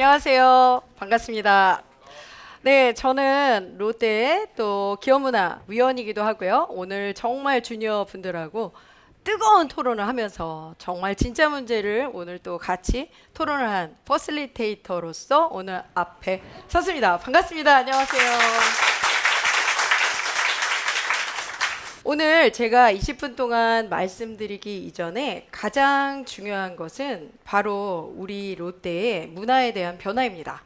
안녕하세요. 반갑습니다. 네, 저는 롯데의 또 기업문화 위원이기도 하고요. 오늘 정말 주니어 분들하고 뜨거운 토론을 하면서 정말 진짜 문제를 오늘 또 같이 토론을 한 퍼실리테이터로서 오늘 앞에 섰습니다. 반갑습니다. 안녕하세요. 오늘 제가 20분 동안 말씀드리기 이전에 가장 중요한 것은 바로 우리 롯데의 문화에 대한 변화입니다.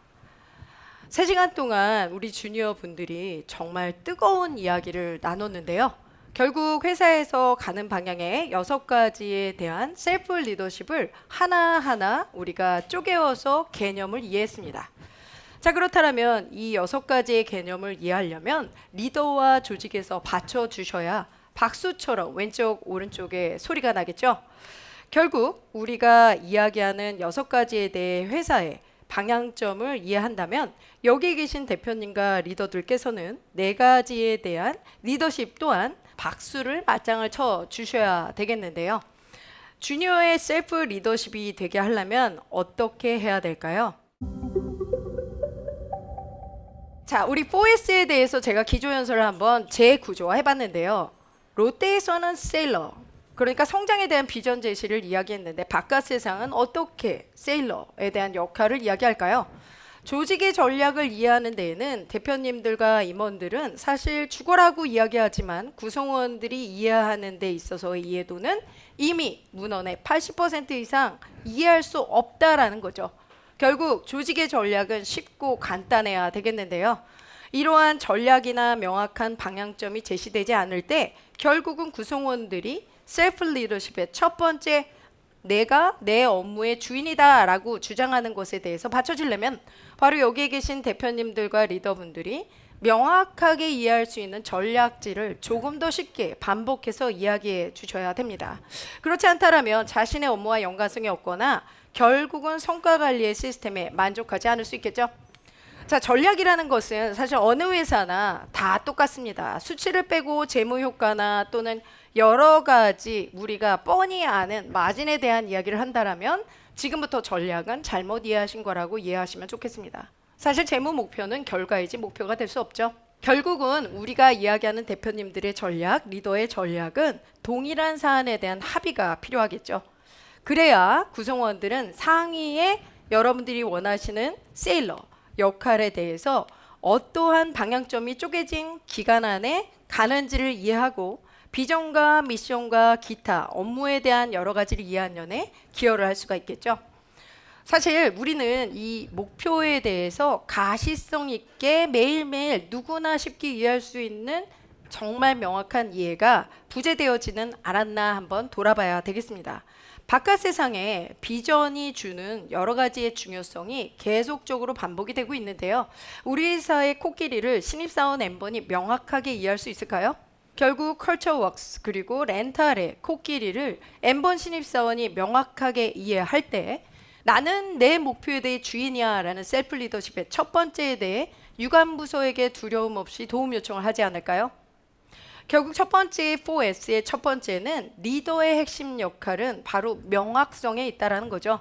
3시간 동안 우리 주니어 분들이 정말 뜨거운 이야기를 나눴는데요. 결국 회사에서 가는 방향의 6가지에 대한 셀프 리더십을 하나하나 우리가 쪼개어서 개념을 이해했습니다. 자, 그렇다면 이 6가지의 개념을 이해하려면 리더와 조직에서 받쳐주셔야 박수처럼 왼쪽 오른쪽에 소리가 나겠죠. 결국 우리가 이야기하는 6가지에 대해 회사의 방향점을 이해한다면 여기 계신 대표님과 리더들께서는 4가지에 대한 리더십 또한 박수를 맞장을 쳐 주셔야 되겠는데요. 주니어의 셀프 리더십이 되게 하려면 어떻게 해야 될까요? 자, 우리 4S에 대해서 제가 기조연설을 한번 재구조화 해봤는데요. 롯데에서는 세일러, 그러니까 성장에 대한 비전 제시를 이야기했는데 바깥 세상은 어떻게 세일러에 대한 역할을 이야기할까요? 조직의 전략을 이해하는 데에는 대표님들과 임원들은 사실 죽어라고 이야기하지만 구성원들이 이해하는 데 있어서의 이해도는 이미 문헌의 80% 이상 이해할 수 없다라는 거죠. 결국 조직의 전략은 쉽고 간단해야 되겠는데요. 이러한 전략이나 명확한 방향점이 제시되지 않을 때 결국은 구성원들이 셀프 리더십의 첫 번째 내가 내 업무의 주인이다 라고 주장하는 것에 대해서 받쳐주려면 바로 여기에 계신 대표님들과 리더분들이 명확하게 이해할 수 있는 전략지를 조금 더 쉽게 반복해서 이야기해 주셔야 됩니다. 그렇지 않다면 자신의 업무와 연관성이 없거나 결국은 성과 관리의 시스템에 만족하지 않을 수 있겠죠. 자, 전략이라는 것은 사실 어느 회사나 다 똑같습니다. 수치를 빼고 재무 효과나 또는 여러 가지 우리가 뻔히 아는 마진에 대한 이야기를 한다면 지금부터 전략은 잘못 이해하신 거라고 이해하시면 좋겠습니다. 사실 재무 목표는 결과이지 목표가 될 수 없죠. 결국은 우리가 이야기하는 대표님들의 전략, 리더의 전략은 동일한 사안에 대한 합의가 필요하겠죠. 그래야 구성원들은 상위에 여러분들이 원하시는 세일러 역할에 대해서 어떠한 방향점이 쪼개진 기간 안에 가는지를 이해하고 비전과 미션과 기타 업무에 대한 여러 가지를 이해하는 기여를 할 수가 있겠죠. 사실 우리는 이 목표에 대해서 가시성 있게 매일매일 누구나 쉽게 이해할 수 있는 정말 명확한 이해가 부재되어지는 않았나 한번 돌아봐야 되겠습니다. 바깥 세상에 비전이 주는 여러 가지의 중요성이 계속적으로 반복이 되고 있는데요. 우리 회사의 코끼리를 신입사원 N번이 명확하게 이해할 수 있을까요? 결국 컬처웍스 그리고 렌탈의 코끼리를 N번 신입사원이 명확하게 이해할 때 나는 내 목표에 대해 주인이야 라는 셀프 리더십의 첫 번째에 대해 유관부서에게 두려움 없이 도움 요청을 하지 않을까요? 결국 첫 번째 4S의 첫 번째는 리더의 핵심 역할은 바로 명확성에 있다라는 거죠.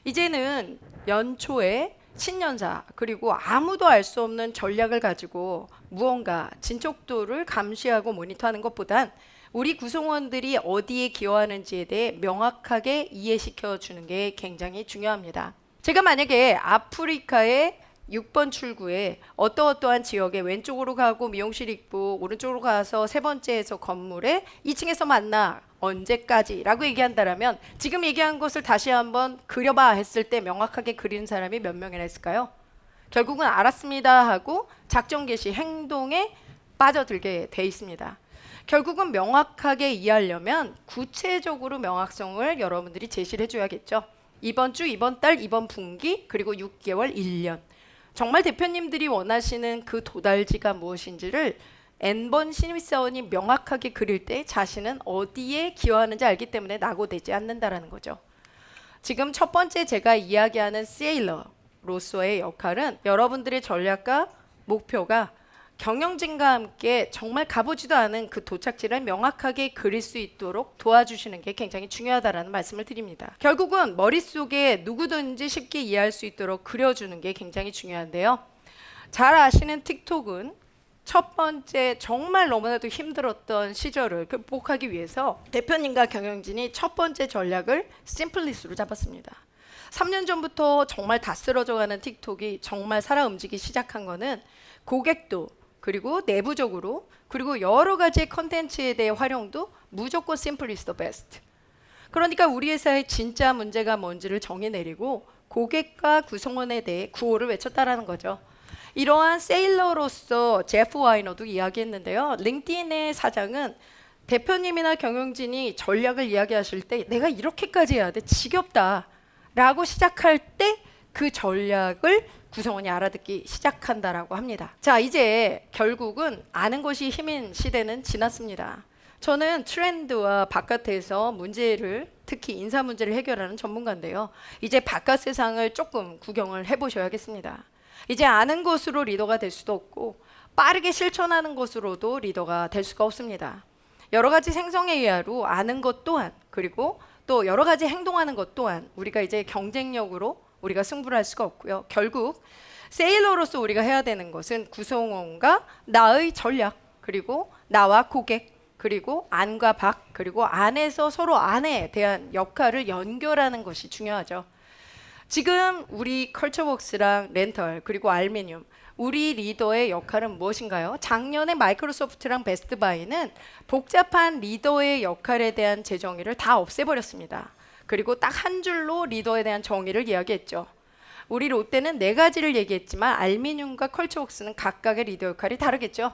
이제는 연초에 신년사 그리고 아무도 알 수 없는 전략을 가지고 무언가 진척도를 감시하고 모니터하는 것보단 우리 구성원들이 어디에 기여하는지에 대해 명확하게 이해시켜 주는 게 굉장히 중요합니다. 제가 만약에 아프리카의 6번 출구에 어떠어떠한 지역에 왼쪽으로 가고 미용실 있고 오른쪽으로 가서 세 번째에서 건물에 2층에서 만나 언제까지 라고 얘기한다면 지금 얘기한 것을 다시 한번 그려봐 했을 때 명확하게 그리는 사람이 몇 명이나 있을까요? 결국은 알았습니다 하고 작전 개시 행동에 빠져들게 돼 있습니다. 결국은 명확하게 이해하려면 구체적으로 명확성을 여러분들이 제시를 해줘야겠죠. 이번 주, 이번 달, 이번 분기 그리고 6개월, 1년 정말 대표님들이 원하시는 그 도달지가 무엇인지를 N번 신입사원이 명확하게 그릴 때 자신은 어디에 기여하는지 알기 때문에 낙오되지 않는다라는 거죠. 지금 첫 번째 제가 이야기하는 세일러로서의 역할은 여러분들의 전략과 목표가 경영진과 함께 정말 가보지도 않은 그 도착지를 명확하게 그릴 수 있도록 도와주시는 게 굉장히 중요하다라는 말씀을 드립니다. 결국은 머릿속에 누구든지 쉽게 이해할 수 있도록 그려주는 게 굉장히 중요한데요. 잘 아시는 틱톡은 첫 번째 정말 너무나도 힘들었던 시절을 극복하기 위해서 대표님과 경영진이 첫 번째 전략을 심플리스로 잡았습니다. 3년 전부터 정말 다 쓰러져가는 틱톡이 정말 살아 움직이기 시작한 거는 고객도 그리고 내부적으로 그리고 여러 가지 컨텐츠에 대해 활용도 무조건 simple is the best. 그러니까 우리 회사의 진짜 문제가 뭔지를 정해내리고 고객과 구성원에 대해 구호를 외쳤다라는 거죠. 이러한 세일러로서 제프 와이너도 이야기했는데요. 링크드인의 사장은 대표님이나 경영진이 전략을 이야기하실 때 내가 이렇게까지 해야 돼 지겹다 라고 시작할 때 그 전략을 구성원이 알아듣기 시작한다라고 합니다. 자, 이제 결국은 아는 것이 힘인 시대는 지났습니다. 저는 트렌드와 바깥에서 문제를 특히 인사 문제를 해결하는 전문가인데요. 이제 바깥 세상을 조금 구경을 해보셔야겠습니다. 이제 아는 것으로 리더가 될 수도 없고 빠르게 실천하는 것으로도 리더가 될 수가 없습니다. 여러 가지 생성의 이하로 아는 것 또한 그리고 또 여러 가지 행동하는 것 또한 우리가 이제 경쟁력으로 우리가 승부를 할 수가 없고요. 결국 세일러로서 우리가 해야 되는 것은 구성원과 나의 전략 그리고 나와 고객 그리고 안과 밖 그리고 안에서 서로 안에 대한 역할을 연결하는 것이 중요하죠. 지금 우리 컬처웍스랑 렌털 그리고 알미늄 우리 리더의 역할은 무엇인가요? 작년에 마이크로소프트랑 베스트바이는 복잡한 리더의 역할에 대한 재정의를 다 없애버렸습니다. 그리고 딱 한 줄로 리더에 대한 정의를 이야기했죠. 우리 롯데는 4가지를 얘기했지만 알미늄과 컬처웍스는 각각의 리더 역할이 다르겠죠.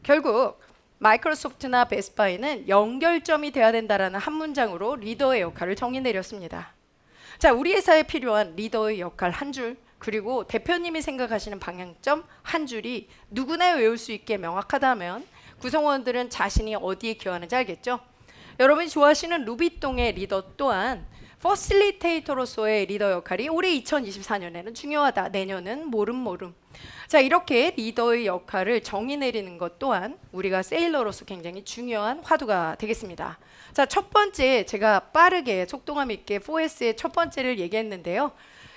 결국 마이크로소프트나 베스트바이는 연결점이 돼야 된다라는 한 문장으로 리더의 역할을 정의 내렸습니다. 자, 우리 회사에 필요한 리더의 역할 한 줄 그리고 대표님이 생각하시는 방향점 한 줄이 누구나 외울 수 있게 명확하다면 구성원들은 자신이 어디에 기여하는지 알겠죠? 여러분이 좋아하시는 루비통의 리더 또한 퍼실리테이터로서의 리더 역할이 올해 2024년에는 중요하다. 내년은 모름. 자, 이렇게 리더의 역할을 정의 내리는 것 또한 우리가 세일러로서 굉장히 중요한 화두가 되겠습니다. 자, 첫 번째 제가 빠르게 속도감 있게 4S의 첫 번째를 얘기했는데요.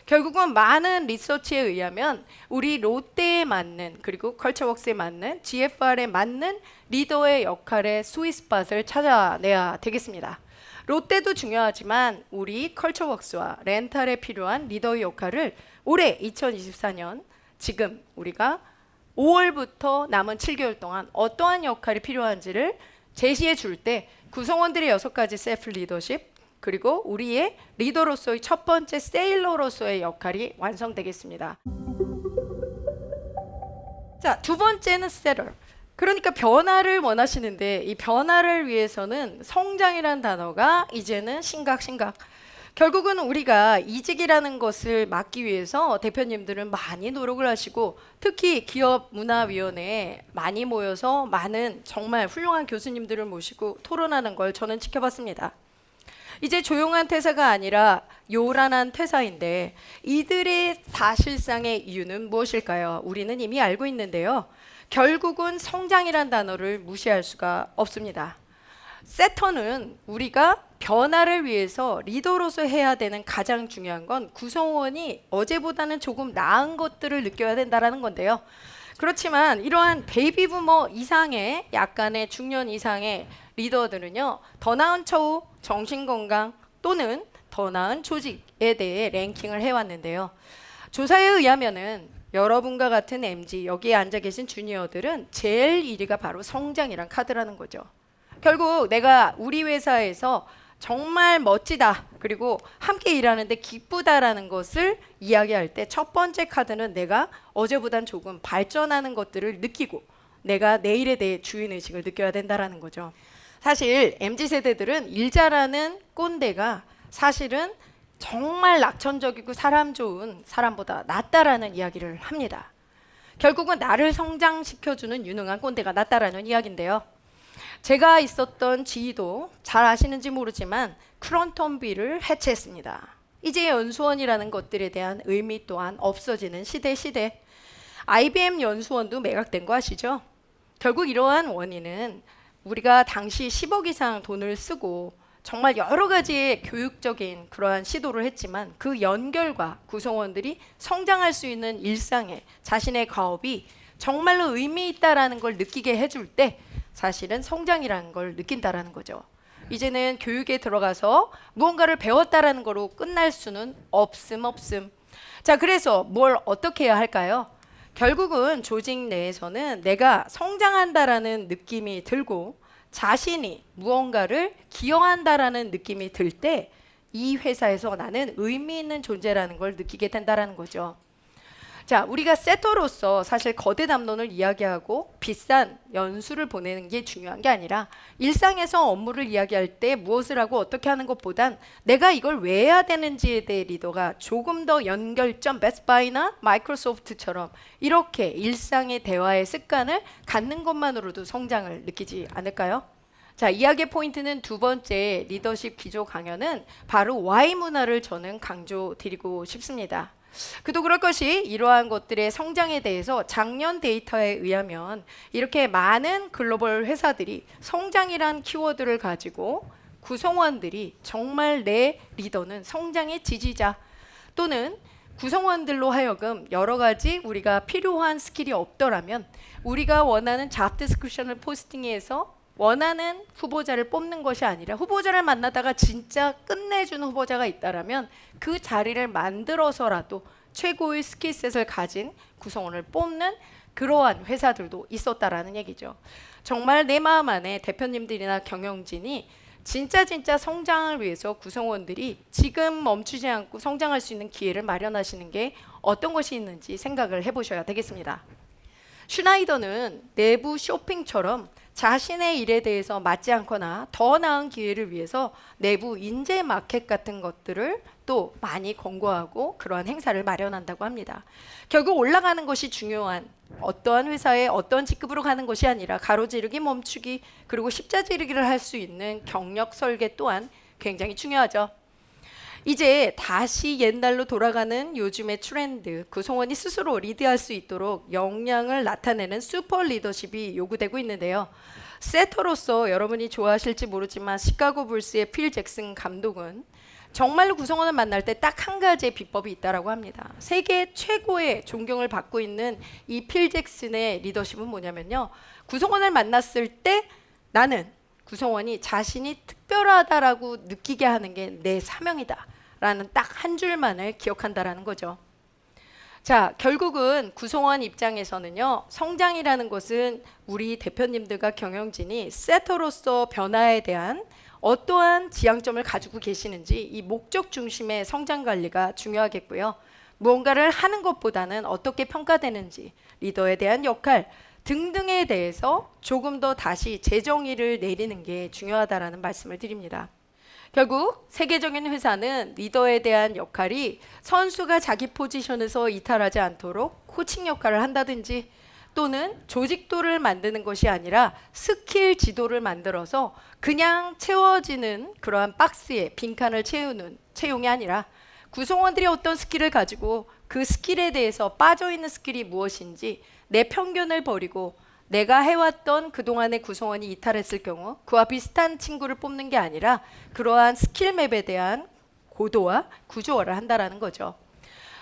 결국은 많은 리서치에 의하면 우리 롯데에 맞는 그리고 컬처웍스에 맞는 GFR에 맞는 리더의 역할의 스윗스팟을 찾아내야 되겠습니다. 롯데도 중요하지만 우리 컬처웍스와 렌탈에 필요한 리더의 역할을 올해 2024년 지금 우리가 5월부터 남은 7개월 동안 어떠한 역할이 필요한지를 제시해 줄 때 구성원들의 6가지 셀프 리더십 그리고 우리의 리더로서의 첫 번째 세일러로서의 역할이 완성되겠습니다. 자, 두 번째는 세러. 그러니까 변화를 원하시는데 이 변화를 위해서는 성장이라는 단어가 이제는 심각. 결국은 우리가 이직이라는 것을 막기 위해서 대표님들은 많이 노력을 하시고 특히 기업문화위원회에 많이 모여서 많은 정말 훌륭한 교수님들을 모시고 토론하는 걸 저는 지켜봤습니다. 이제 조용한 퇴사가 아니라 요란한 퇴사인데 이들의 사실상의 이유는 무엇일까요? 우리는 이미 알고 있는데요. 결국은 성장이란 단어를 무시할 수가 없습니다. 세터는 우리가 변화를 위해서 리더로서 해야 되는 가장 중요한 건 구성원이 어제보다는 조금 나은 것들을 느껴야 된다는 건데요. 그렇지만 이러한 베이비 부머 이상의 약간의 중년 이상의 리더들은요. 더 나은 처우, 정신건강 또는 더 나은 조직에 대해 랭킹을 해왔는데요. 조사에 의하면은 여러분과 같은 MG 여기에 앉아 계신 주니어들은 제일 1위가 바로 성장이란 카드라는 거죠. 결국 내가 우리 회사에서 정말 멋지다 그리고 함께 일하는데 기쁘다라는 것을 이야기할 때 첫 번째 카드는 내가 어제보단 조금 발전하는 것들을 느끼고 내가 내일에 대해 주인의식을 느껴야 된다라는 거죠. 사실 MZ세대들은 일 잘하는 꼰대가 사실은 정말 낙천적이고 사람 좋은 사람보다 낫다라는 이야기를 합니다. 결국은 나를 성장시켜주는 유능한 꼰대가 낫다라는 이야기인데요. 제가 있었던 지휘도 잘 아시는지 모르지만 크런턴비를 해체했습니다. 이제 연수원이라는 것들에 대한 의미 또한 없어지는 시대. IBM 연수원도 매각된 거 아시죠? 결국 이러한 원인은 우리가 당시 10억 이상 돈을 쓰고 정말 여러 가지의 교육적인 그러한 시도를 했지만 그 연결과 구성원들이 성장할 수 있는 일상에 자신의 과업이 정말로 의미 있다라는 걸 느끼게 해줄 때 사실은 성장이라는 걸 느낀다라는 거죠. 이제는 교육에 들어가서 무언가를 배웠다라는 거로 끝날 수는 없음. 자, 그래서 뭘 어떻게 해야 할까요? 결국은 조직 내에서는 내가 성장한다라는 느낌이 들고 자신이 무언가를 기여한다라는 느낌이 들 때 이 회사에서 나는 의미 있는 존재라는 걸 느끼게 된다라는 거죠. 자, 우리가 세터로서 사실 거대 담론을 이야기하고 비싼 연수를 보내는 게 중요한 게 아니라 일상에서 업무를 이야기할 때 무엇을 하고 어떻게 하는 것보단 내가 이걸 왜 해야 되는지에 대해 리더가 조금 더 연결점, 베스트바이나 마이크로소프트처럼 이렇게 일상의 대화의 습관을 갖는 것만으로도 성장을 느끼지 않을까요? 자, 이야기의 포인트는 두 번째 리더십 기조 강연은 바로 Y 문화를 저는 강조드리고 싶습니다. 그도 그럴 것이 이러한 것들의 성장에 대해서 작년 데이터에 의하면 이렇게 많은 글로벌 회사들이 성장이란 키워드를 가지고 구성원들이 정말 내 리더는 성장의 지지자 또는 구성원들로 하여금 여러 가지 우리가 필요한 스킬이 없더라면 우리가 원하는 잡 디스크립션을 포스팅해서 원하는 후보자를 뽑는 것이 아니라 후보자를 만나다가 진짜 끝내주는 후보자가 있다라면 그 자리를 만들어서라도 최고의 스킬셋을 가진 구성원을 뽑는 그러한 회사들도 있었다라는 얘기죠. 정말 내 마음 안에 대표님들이나 경영진이 진짜 성장을 위해서 구성원들이 지금 멈추지 않고 성장할 수 있는 기회를 마련하시는 게 어떤 것이 있는지 생각을 해보셔야 되겠습니다. 슈나이더는 내부 쇼핑처럼 자신의 일에 대해서 맞지 않거나 더 나은 기회를 위해서 내부 인재 마켓 같은 것들을 또 많이 권고하고 그러한 행사를 마련한다고 합니다. 결국 올라가는 것이 중요한 어떠한 회사에 어떤 직급으로 가는 것이 아니라 가로지르기, 멈추기, 그리고 십자지르기를 할 수 있는 경력 설계 또한 굉장히 중요하죠. 이제 다시 옛날로 돌아가는 요즘의 트렌드, 구성원이 스스로 리드할 수 있도록 역량을 나타내는 슈퍼 리더십이 요구되고 있는데요. 세터로서 여러분이 좋아하실지 모르지만 시카고 불스의 필 잭슨 감독은 정말로 구성원을 만날 때 딱 한 가지의 비법이 있다라고 합니다. 세계 최고의 존경을 받고 있는 이 필 잭슨의 리더십은 뭐냐면요. 구성원을 만났을 때 나는 구성원이 자신이 특별하다라고 느끼게 하는 게 내 사명이다 라는 딱 한 줄만을 기억한다라는 거죠. 자, 결국은 구성원 입장에서는요, 성장이라는 것은 우리 대표님들과 경영진이 세터로서 변화에 대한 어떠한 지향점을 가지고 계시는지 이 목적 중심의 성장 관리가 중요하겠고요. 무언가를 하는 것보다는 어떻게 평가되는지, 리더에 대한 역할 등등에 대해서 조금 더 다시 재정의를 내리는 게 중요하다라는 말씀을 드립니다. 결국 세계적인 회사는 리더에 대한 역할이 선수가 자기 포지션에서 이탈하지 않도록 코칭 역할을 한다든지 또는 조직도를 만드는 것이 아니라 스킬 지도를 만들어서 그냥 채워지는 그러한 박스에 빈칸을 채용이 아니라 구성원들이 어떤 스킬을 가지고 그 스킬에 대해서 빠져있는 스킬이 무엇인지 내 편견을 버리고 내가 해왔던 그동안의 구성원이 이탈했을 경우 그와 비슷한 친구를 뽑는 게 아니라 그러한 스킬맵에 대한 고도화, 구조화를 한다라는 거죠.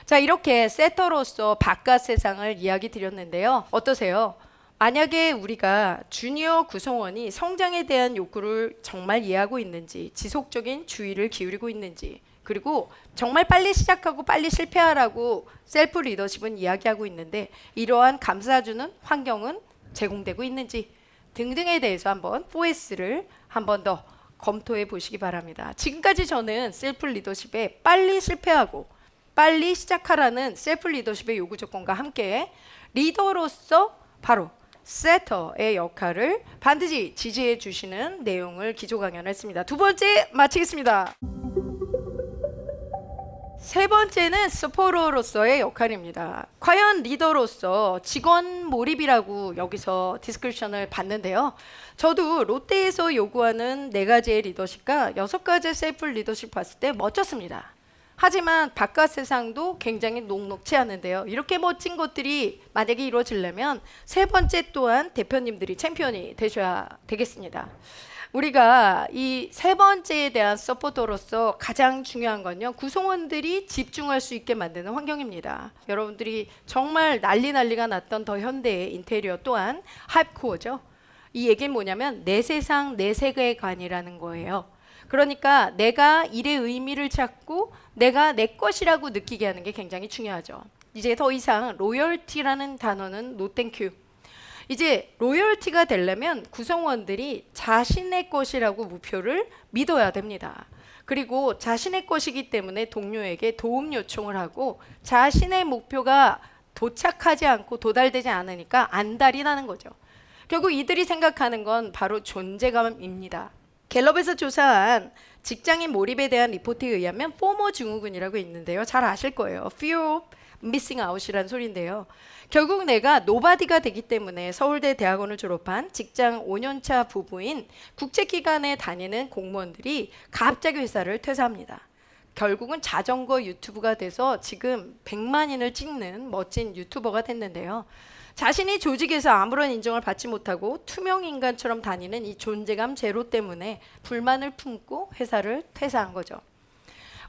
자, 이렇게 세터로서 바깥 세상을 이야기 드렸는데요. 어떠세요? 만약에 우리가 주니어 구성원이 성장에 대한 욕구를 정말 이해하고 있는지, 지속적인 주의를 기울이고 있는지, 그리고 정말 빨리 시작하고 빨리 실패하라고 셀프 리더십은 이야기하고 있는데 이러한 감싸주는 환경은 제공되고 있는지 등등에 대해서 한번 4S를 한번 더 검토해 보시기 바랍니다. 지금까지 저는 셀프 리더십에 빨리 실패하고 빨리 시작하라는 셀프 리더십의 요구 조건과 함께 리더로서 바로 세터의 역할을 반드시 지지해 주시는 내용을 기조 강연했습니다. 두 번째 마치겠습니다. 세 번째는 서포터로서의 역할입니다. 과연 리더로서 직원 몰입이라고 여기서 디스크립션을 봤는데요. 저도 롯데에서 요구하는 4가지의 리더십과 6가지의 셀프 리더십 봤을 때 멋졌습니다. 하지만 바깥 세상도 굉장히 녹록치 않은데요. 이렇게 멋진 것들이 만약에 이루어지려면 세 번째 또한 대표님들이 챔피언이 되셔야 되겠습니다. 우리가 이 세 번째에 대한 서포터로서 가장 중요한 건요, 구성원들이 집중할 수 있게 만드는 환경입니다. 여러분들이 정말 난리가 났던 더 현대의 인테리어 또한 하이코어죠. 이 얘기는 뭐냐면 내 세상 내 세계관이라는 거예요. 그러니까 내가 일의 의미를 찾고 내가 내 것이라고 느끼게 하는 게 굉장히 중요하죠. 이제 더 이상 로열티라는 단어는 노 땡큐. 이제 로열티가 되려면 구성원들이 자신의 것이라고 목표를 믿어야 됩니다. 그리고 자신의 것이기 때문에 동료에게 도움 요청을 하고 자신의 목표가 도착하지 않고 도달되지 않으니까 안달이 나는 거죠. 결국 이들이 생각하는 건 바로 존재감입니다. 갤럽에서 조사한 직장인 몰입에 대한 리포트에 의하면 포모 증후군이라고 있는데요. 잘 아실 거예요. Fear of missing out이라는 소리인데요. 결국 내가 노바디가 되기 때문에 서울대 대학원을 졸업한 직장 5년차 부부인 국제기관에 다니는 공무원들이 갑자기 회사를 퇴사합니다. 결국은 자전거 유튜브가 돼서 지금 100만인을 찍는 멋진 유튜버가 됐는데요. 자신이 조직에서 아무런 인정을 받지 못하고 투명 인간처럼 다니는 이 존재감 제로 때문에 불만을 품고 회사를 퇴사한 거죠.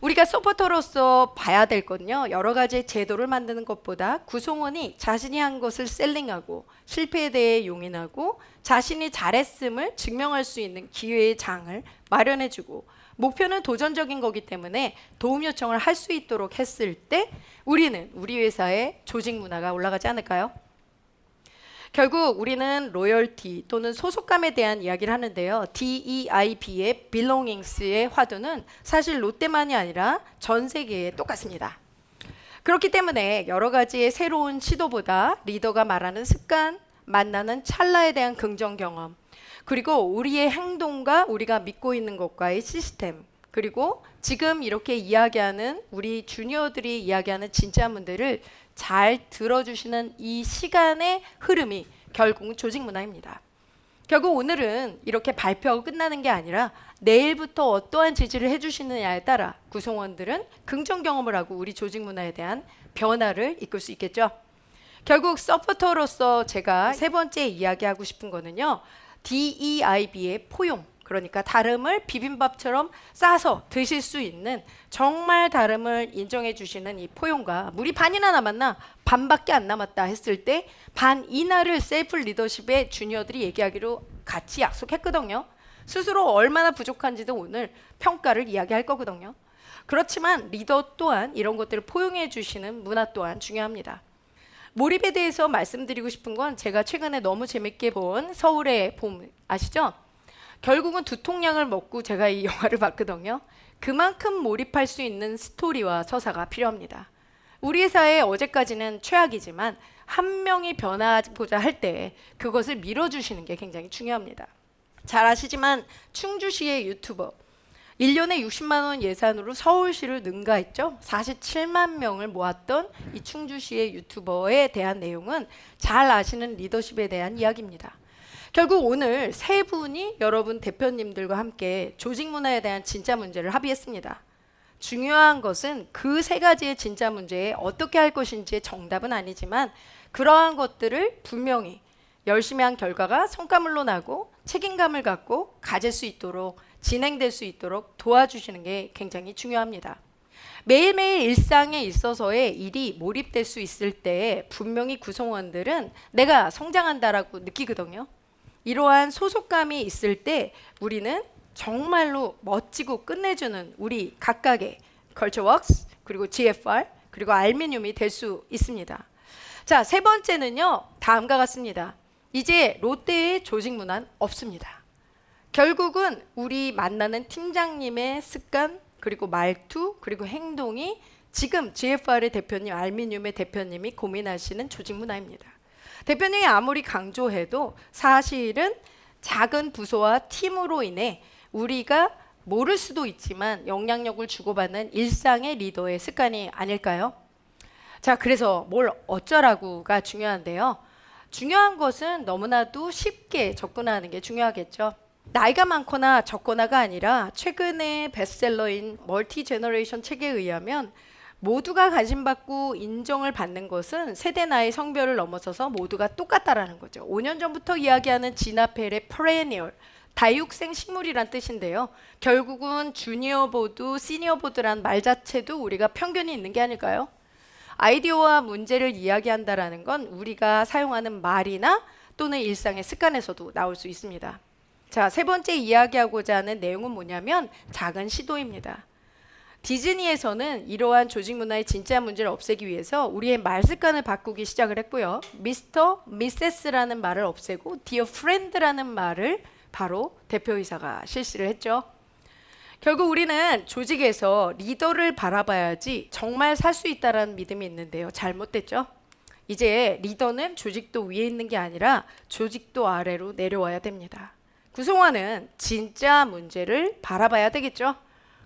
우리가 서포터로서 봐야 될 건요, 여러 가지 제도를 만드는 것보다 구성원이 자신이 한 것을 셀링하고 실패에 대해 용인하고 자신이 잘했음을 증명할 수 있는 기회의 장을 마련해주고, 목표는 도전적인 거기 때문에 도움 요청을 할 수 있도록 했을 때 우리는 우리 회사의 조직 문화가 올라가지 않을까요? 결국 우리는 로열티 또는 소속감에 대한 이야기를 하는데요. DEIB의 belongings의 화두는 사실 롯데만이 아니라 전 세계에 똑같습니다. 그렇기 때문에 여러 가지의 새로운 시도보다 리더가 말하는 습관, 만나는 찰나에 대한 긍정 경험, 그리고 우리의 행동과 우리가 믿고 있는 것과의 시스템, 그리고 지금 이렇게 이야기하는 우리 주니어들이 이야기하는 진짜문들을 잘 들어주시는 이 시간의 흐름이 결국은 조직 문화입니다. 결국 오늘은 이렇게 발표하고 끝나는 게 아니라 내일부터 어떠한 지지를 해주시느냐에 따라 구성원들은 긍정 경험을 하고 우리 조직 문화에 대한 변화를 이끌 수 있겠죠. 결국 서포터로서 제가 세 번째 이야기하고 싶은 거는요, DEIB의 포용, 그러니까 다름을 비빔밥처럼 싸서 드실 수 있는 정말 다름을 인정해 주시는 이 포용과, 물이 반이나 남았나? 반밖에 안 남았다 했을 때 반 이하를 셀프 리더십의 주니어들이 얘기하기로 같이 약속했거든요. 스스로 얼마나 부족한지도 오늘 평가를 이야기할 거거든요. 그렇지만 리더 또한 이런 것들을 포용해 주시는 문화 또한 중요합니다. 몰입에 대해서 말씀드리고 싶은 건 제가 최근에 너무 재밌게 본 서울의 봄 아시죠? 결국은 두통약을 먹고 제가 이 영화를 봤거든요. 그만큼 몰입할 수 있는 스토리와 서사가 필요합니다. 우리 회사에 어제까지는 최악이지만 한 명이 변하고자 할 때 그것을 밀어주시는 게 굉장히 중요합니다. 잘 아시지만 충주시의 유튜버 1년에 60만 원 예산으로 서울시를 능가했죠. 47만 명을 모았던 이 충주시의 유튜버에 대한 내용은 잘 아시는 리더십에 대한 이야기입니다. 결국 오늘 세 분이 여러분 대표님들과 함께 조직 문화에 대한 진짜 문제를 합의했습니다. 중요한 것은 그 세 가지의 진짜 문제에 어떻게 할 것인지의 정답은 아니지만 그러한 것들을 분명히 열심히 한 결과가 성과물로 나고 책임감을 갖고 가질 수 있도록 진행될 수 있도록 도와주시는 게 굉장히 중요합니다. 매일매일 일상에 있어서의 일이 몰입될 수 있을 때 분명히 구성원들은 내가 성장한다라고 느끼거든요. 이러한 소속감이 있을 때 우리는 정말로 멋지고 끝내주는 우리 각각의 컬처웍스, 그리고 GFR, 그리고 알미늄이 될 수 있습니다. 자, 세 번째는요, 다음과 같습니다. 이제 롯데의 조직 문화는 없습니다. 결국은 우리 만나는 팀장님의 습관, 그리고 말투, 그리고 행동이 지금 GFR의 대표님, 알미늄의 대표님이 고민하시는 조직 문화입니다. 대표님이 아무리 강조해도 사실은 작은 부서와 팀으로 인해 우리가 모를 수도 있지만 영향력을 주고받는 일상의 리더의 습관이 아닐까요? 자, 그래서 뭘 어쩌라고가 중요한데요. 중요한 것은 너무나도 쉽게 접근하는 게 중요하겠죠. 나이가 많거나 적거나가 아니라 최근에 베스트셀러인 멀티 제너레이션 책에 의하면 모두가 관심받고 인정을 받는 것은 세대, 나이, 성별을 넘어서서 모두가 똑같다라는 거죠. 5년 전부터 이야기하는 진아펠의 perennial, 다육생 식물이란 뜻인데요. 결국은 주니어 보드, 시니어 보드란 말 자체도 우리가 편견이 있는 게 아닐까요? 아이디어와 문제를 이야기한다라는 건 우리가 사용하는 말이나 또는 일상의 습관에서도 나올 수 있습니다. 자, 세 번째 이야기하고자 하는 내용은 뭐냐면 작은 시도입니다. 디즈니에서는 이러한 조직 문화의 진짜 문제를 없애기 위해서 우리의 말 습관을 바꾸기 시작을 했고요. 미스터, 미세스라는 말을 없애고 디어 프렌드라는 말을 바로 대표이사가 실시를 했죠. 결국 우리는 조직에서 리더를 바라봐야지 정말 살 수 있다는 믿음이 있는데요. 잘못됐죠? 이제 리더는 조직도 위에 있는 게 아니라 조직도 아래로 내려와야 됩니다. 구성원은 진짜 문제를 바라봐야 되겠죠.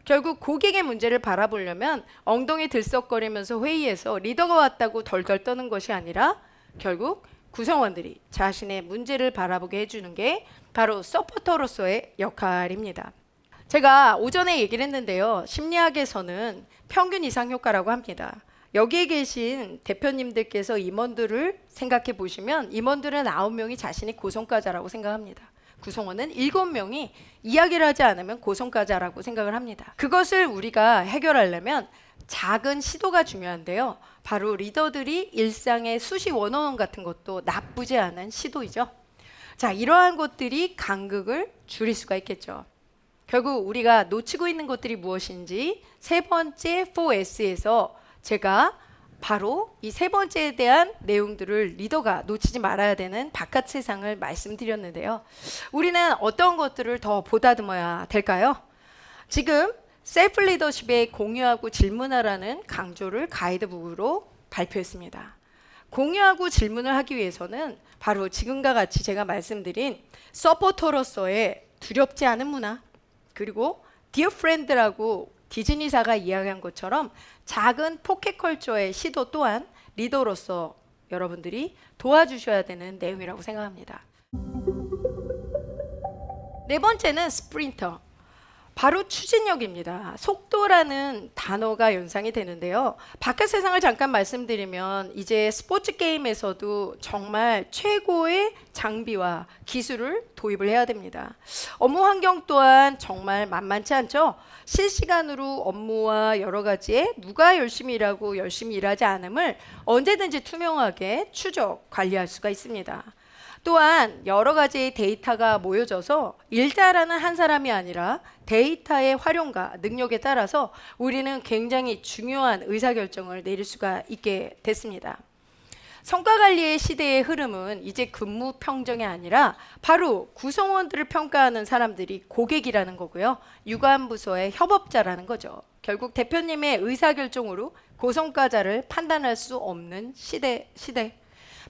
결국 고객의 문제를 바라보려면 엉덩이 들썩거리면서 회의에서 리더가 왔다고 덜덜 떠는 것이 아니라 결국 구성원들이 자신의 문제를 바라보게 해주는 게 바로 서포터로서의 역할입니다. 제가 오전에 얘기를 했는데요. 심리학에서는 평균 이상 효과라고 합니다. 여기에 계신 대표님들께서 임원들을 생각해 보시면 임원들은 9명이 자신이 고성과자라고 생각합니다. 구성원은 7명이 이야기를 하지 않으면 고성과자라고 생각을 합니다. 그것을 우리가 해결하려면 작은 시도가 중요한데요. 바로 리더들이 일상의 수시 원어원 같은 것도 나쁘지 않은 시도이죠. 자, 이러한 것들이 간극을 줄일 수가 있겠죠. 결국 우리가 놓치고 있는 것들이 무엇인지 세 번째 4S에서 제가 바로 이 세 번째에 대한 내용들을 리더가 놓치지 말아야 되는 바깥 세상을 말씀드렸는데요. 우리는 어떤 것들을 더 보다듬어야 될까요? 지금 셀프 리더십에 공유하고 질문하라는 강조를 가이드북으로 발표했습니다. 공유하고 질문을 하기 위해서는 바로 지금과 같이 제가 말씀드린 서포터로서의 두렵지 않은 문화, 그리고 디어 프렌드라고 디즈니사가 이야기한 것처럼 작은 포켓 컬처의 시도 또한 리더로서 여러분들이 도와주셔야 되는 내용이라고 생각합니다. 네 번째는 스프린터. 바로 추진력입니다. 속도라는 단어가 연상이 되는데요. 바깥 세상을 잠깐 말씀드리면 이제 스포츠 게임에서도 정말 최고의 장비와 기술을 도입을 해야 됩니다. 업무 환경 또한 정말 만만치 않죠. 실시간으로 업무와 여러 가지에 누가 열심히 일하고 열심히 일하지 않음을 언제든지 투명하게 추적, 관리할 수가 있습니다. 또한 여러 가지의 데이터가 모여져서 일 잘하는 한 사람이 아니라 데이터의 활용과 능력에 따라서 우리는 굉장히 중요한 의사결정을 내릴 수가 있게 됐습니다. 성과관리의 시대의 흐름은 이제 근무 평정이 아니라 바로 구성원들을 평가하는 사람들이 고객이라는 거고요. 유관부서의 협업자라는 거죠. 결국 대표님의 의사결정으로 고성과자를 판단할 수 없는 시대.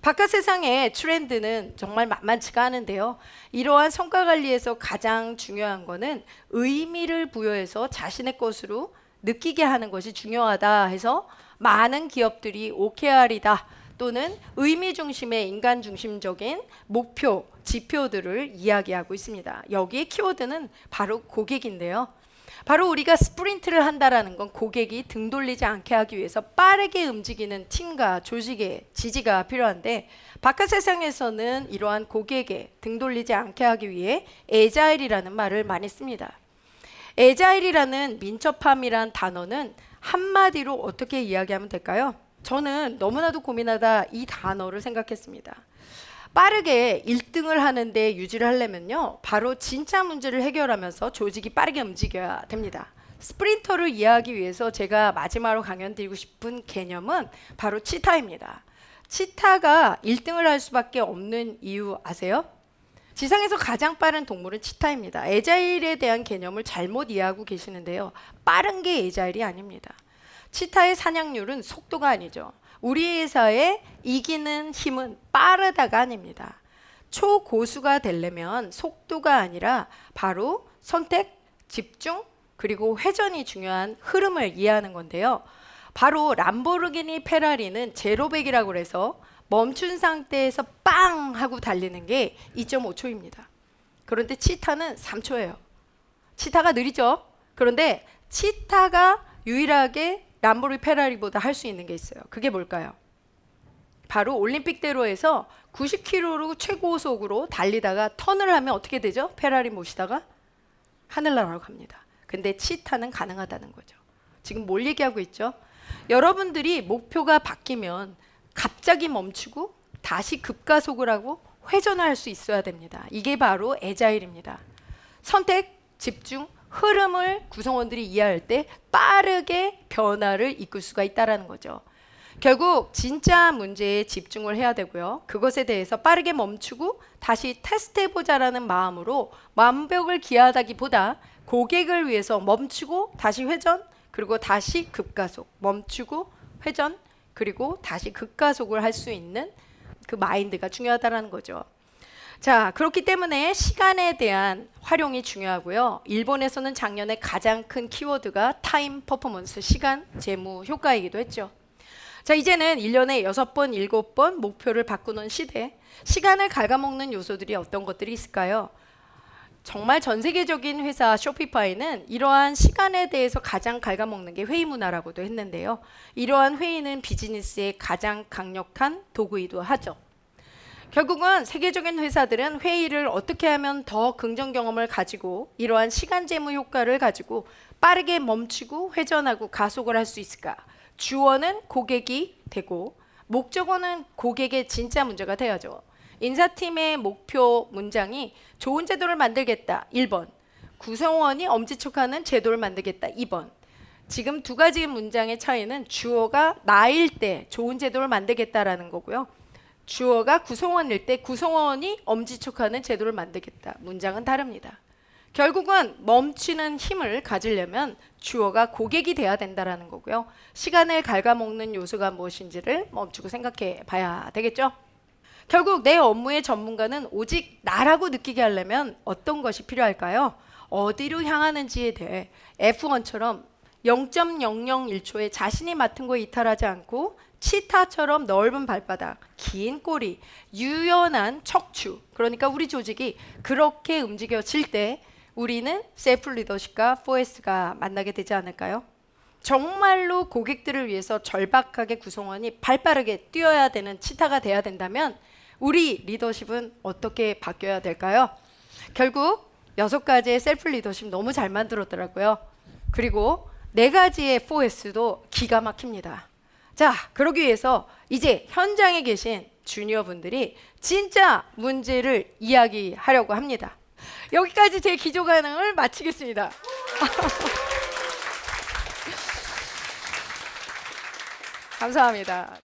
바깥 세상의 트렌드는 정말 만만치가 않은데요. 이러한 성과 관리에서 가장 중요한 거는 의미를 부여해서 자신의 것으로 느끼게 하는 것이 중요하다 해서 많은 기업들이 OKR이다 또는 의미 중심의 인간 중심적인 목표, 지표들을 이야기하고 있습니다. 여기에 키워드는 바로 고객인데요. 바로 우리가 스프린트를 한다라는 건 고객이 등 돌리지 않게 하기 위해서 빠르게 움직이는 팀과 조직의 지지가 필요한데 바깥 세상에서는 이러한 고객에 등 돌리지 않게 하기 위해 애자일이라는 말을 많이 씁니다. 애자일이라는 민첩함이란 단어는 한마디로 어떻게 이야기하면 될까요? 저는 너무나도 고민하다 이 단어를 생각했습니다. 빠르게 1등을 하는데 유지를 하려면요, 바로 진짜 문제를 해결하면서 조직이 빠르게 움직여야 됩니다. 스프린터를 이해하기 위해서 제가 마지막으로 강연 드리고 싶은 개념은 바로 치타입니다. 치타가 1등을 할 수밖에 없는 이유 아세요? 지상에서 가장 빠른 동물은 치타입니다. 애자일에 대한 개념을 잘못 이해하고 계시는데요. 빠른 게 애자일이 아닙니다. 치타의 사냥률은 속도가 아니죠. 우리 회사의 이기는 힘은 빠르다가 아닙니다. 초고수가 되려면 속도가 아니라 바로 선택, 집중, 그리고 회전이 중요한 흐름을 이해하는 건데요. 바로 람보르기니 페라리는 제로백이라고 해서 멈춘 상태에서 빵 하고 달리는 게 2.5초입니다. 그런데 치타는 3초예요. 치타가 느리죠. 그런데 치타가 유일하게 람보르 페라리보다 할 수 있는 게 있어요. 그게 뭘까요? 바로 올림픽대로에서 90km로 최고속으로 달리다가 턴을 하면 어떻게 되죠? 페라리 모시다가 하늘나라로 갑니다. 근데 치타는 가능하다는 거죠. 지금 뭘 얘기하고 있죠? 여러분들이 목표가 바뀌면 갑자기 멈추고 다시 급가속을 하고 회전을 할 수 있어야 됩니다. 이게 바로 애자일입니다. 선택, 집중, 흐름을 구성원들이 이해할 때 빠르게 변화를 이끌 수가 있다는 거죠. 결국 진짜 문제에 집중을 해야 되고요. 그것에 대해서 빠르게 멈추고 다시 테스트해보자라는 마음으로 완벽을 기하다기보다 고객을 위해서 멈추고 다시 회전, 그리고 다시 급가속, 멈추고 회전, 그리고 다시 급가속을 할 수 있는 그 마인드가 중요하다는 거죠. 자, 그렇기 때문에 시간에 대한 활용이 중요하고요. 일본에서는 작년에 가장 큰 키워드가 타임 퍼포먼스, 시간, 재무, 효과이기도 했죠. 자, 이제는 1년에 6번, 7번 목표를 바꾸는 시대. 시간을 갉아먹는 요소들이 어떤 것들이 있을까요? 정말 전 세계적인 회사 쇼피파이는 이러한 시간에 대해서 가장 갉아먹는 게 회의 문화라고도 했는데요. 이러한 회의는 비즈니스의 가장 강력한 도구이기도 하죠. 결국은 세계적인 회사들은 회의를 어떻게 하면 더 긍정 경험을 가지고 이러한 시간 재무 효과를 가지고 빠르게 멈추고 회전하고 가속을 할 수 있을까? 주어는 고객이 되고 목적어는 고객의 진짜 문제가 돼야죠. 인사팀의 목표 문장이 좋은 제도를 만들겠다 1번, 구성원이 엄지척하는 제도를 만들겠다 2번. 지금 두 가지 문장의 차이는 주어가 나일 때 좋은 제도를 만들겠다라는 거고요. 주어가 구성원일 때 구성원이 엄지척하는 제도를 만들겠다. 문장은 다릅니다. 결국은 멈추는 힘을 가지려면 주어가 고객이 돼야 된다는 거고요. 시간을 갉아먹는 요소가 무엇인지를 멈추고 생각해 봐야 되겠죠. 결국 내 업무의 전문가는 오직 나라고 느끼게 하려면 어떤 것이 필요할까요? 어디로 향하는지에 대해 F1처럼 0.001초에 자신이 맡은 거에 이탈하지 않고 치타처럼 넓은 발바닥, 긴 꼬리, 유연한 척추, 그러니까 우리 조직이 그렇게 움직여질 때 우리는 셀프 리더십과 4S가 만나게 되지 않을까요? 정말로 고객들을 위해서 절박하게 구성원이 발빠르게 뛰어야 되는 치타가 돼야 된다면 우리 리더십은 어떻게 바뀌어야 될까요? 결국 6가지의 셀프 리더십 너무 잘 만들었더라고요. 그리고 4가지의 4S도 기가 막힙니다. 자, 그러기 위해서 이제 현장에 계신 주니어 분들이 진짜 문제를 이야기하려고 합니다. 여기까지 제 기조 가능을 마치겠습니다. 감사합니다.